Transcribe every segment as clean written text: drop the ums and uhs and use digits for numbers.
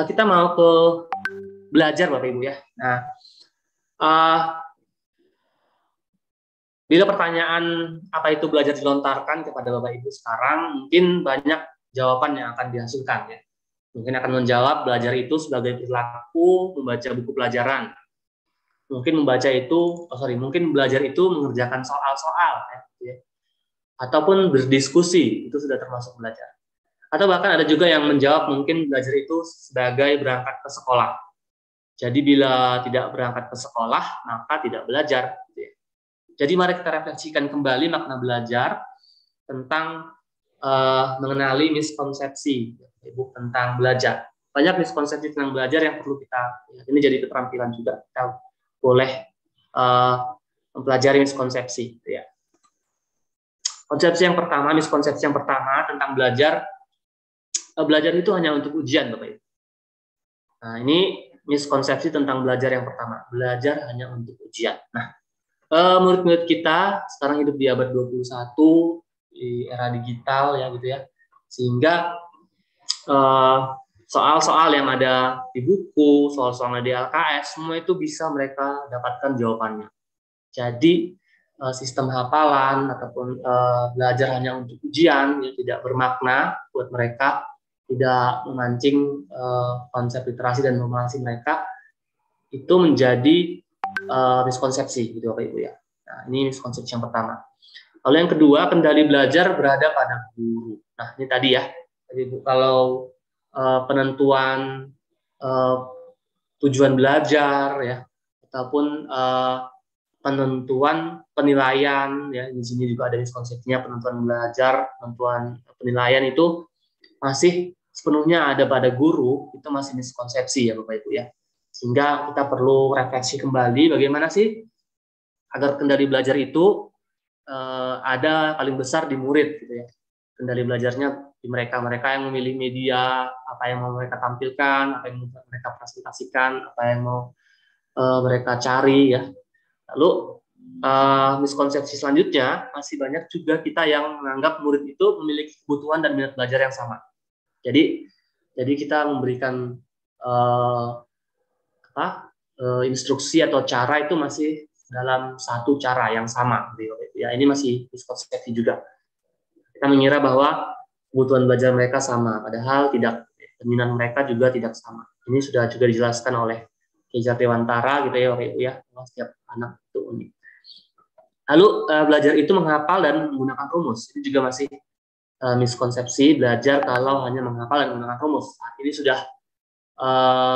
kita mau ke belajar Bapak Ibu ya. Nah, bila pertanyaan apa itu belajar dilontarkan kepada Bapak Ibu sekarang, mungkin banyak jawaban yang akan dihasilkan ya. Mungkin akan menjawab belajar itu sebagai perilaku membaca buku pelajaran. Mungkin mungkin belajar itu mengerjakan soal-soal ya. Ataupun berdiskusi, itu sudah termasuk belajar. Atau bahkan ada juga yang menjawab mungkin belajar itu sebagai berangkat ke sekolah. Jadi bila tidak berangkat ke sekolah, maka tidak belajar. Jadi mari kita refleksikan kembali makna belajar tentang mengenali miskonsepsi Ibu tentang belajar. Banyak miskonsepsi tentang belajar yang perlu kita, ini jadi keterampilan juga, kita boleh mempelajari miskonsepsi. Ya. Miskonsepsi yang pertama tentang belajar itu hanya untuk ujian, Bapak Ibu. Nah, ini miskonsepsi tentang belajar yang pertama. Belajar hanya untuk ujian. Nah, murid-murid kita sekarang hidup di abad 21, di era digital ya gitu ya. Sehingga soal-soal yang ada di buku, soal-soal yang ada di LKS, semua itu bisa mereka dapatkan jawabannya. Jadi sistem hafalan ataupun belajar hanya untuk ujian yang tidak bermakna buat mereka, tidak memancing konsep literasi dan normasi mereka, itu menjadi miskonsepsi gitu Bapak Ibu ya. Nah, ini miskonsepsi yang pertama. Lalu yang kedua, kendali belajar berada pada guru. Nah, ini tadi ya, Ibu, kalau penentuan tujuan belajar ya, ataupun penentuan penilaian ya, di sini juga ada miskonsepsinya, penentuan belajar, penentuan penilaian itu masih sepenuhnya ada pada guru, itu masih miskonsepsi ya Bapak Ibu ya. Sehingga kita perlu refleksi kembali bagaimana sih agar kendali belajar itu ada paling besar di murid gitu ya. Kendali belajarnya di mereka yang memilih media, apa yang mau mereka tampilkan, apa yang mau mereka presentasikan, apa yang mau mereka cari ya. Lalu miskonsepsi selanjutnya, masih banyak juga kita yang menganggap murid itu memiliki kebutuhan dan minat belajar yang sama. Jadi kita memberikan instruksi atau cara itu masih dalam satu cara yang sama. Ya, ini masih miskonsepsi juga. Kita mengira bahwa kebutuhan belajar mereka sama, padahal tidak. Minat mereka juga tidak sama. Ini sudah juga dijelaskan oleh Ki Dewantara gitu ya, Bapak Ibu ya. Setiap anak itu unik. Lalu belajar itu menghafal dan menggunakan rumus. Ini juga masih miskonsepsi belajar kalau hanya menghafal dan menggunakan rumus. Nah, ini sudah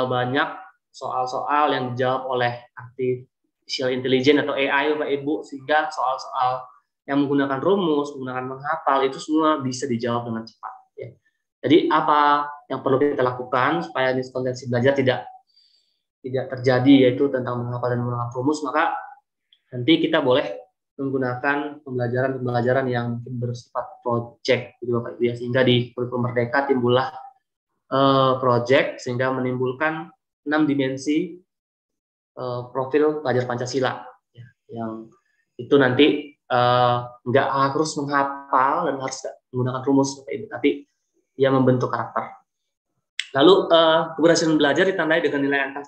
banyak soal-soal yang dijawab oleh artificial intelligence atau AI Bapak Ibu, sehingga soal-soal yang menggunakan rumus, menggunakan menghafal itu semua bisa dijawab dengan cepat. Ya. Jadi apa yang perlu kita lakukan supaya miskonsepsi belajar tidak terjadi, yaitu tentang menghafal dan menggunakan rumus, maka nanti kita boleh menggunakan pembelajaran yang mungkin bersifat project gitu Bapak Ibu ya, sehingga di kurikulum Merdeka timbullah project sehingga menimbulkan 6 dimensi profil pelajar Pancasila ya, yang itu nanti nggak harus menghafal dan harus menggunakan rumus Bapak Ibu, tapi dia membentuk karakter. Lalu keberhasilan belajar ditandai dengan nilai angka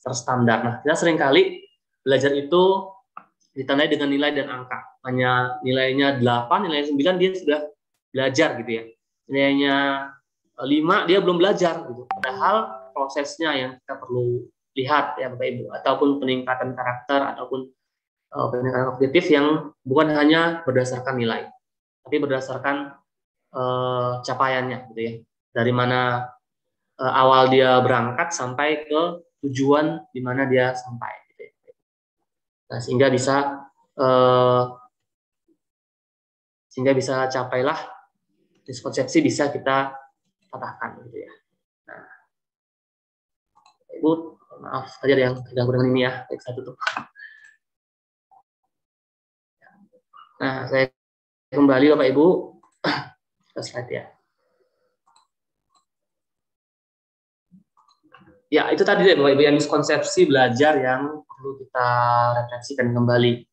terstandar. Nah, kita seringkali belajar itu ditandai dengan nilai dan angka. Hanya nilainya 8, nilainya 9 dia sudah belajar gitu ya. Nilainya 5 dia belum belajar gitu. Padahal prosesnya yang kita perlu lihat ya Bapak Ibu, ataupun peningkatan karakter ataupun peningkatan kognitif yang bukan hanya berdasarkan nilai, tapi berdasarkan capaiannya gitu ya. Dari mana awal dia berangkat sampai ke tujuan di mana dia sampai gitu ya. Nah, sehingga bisa capailah miskonsepsi bisa kita patahkan gitu ya. Nah, Ibu, maaf saja yang terganggu dengan ini ya. Baik, saya tutup. Nah, saya kembali Bapak Ibu ke slide ya. Ya, itu tadi Bapak Ibu yang miskonsepsi belajar yang perlu kita refleksikan kembali.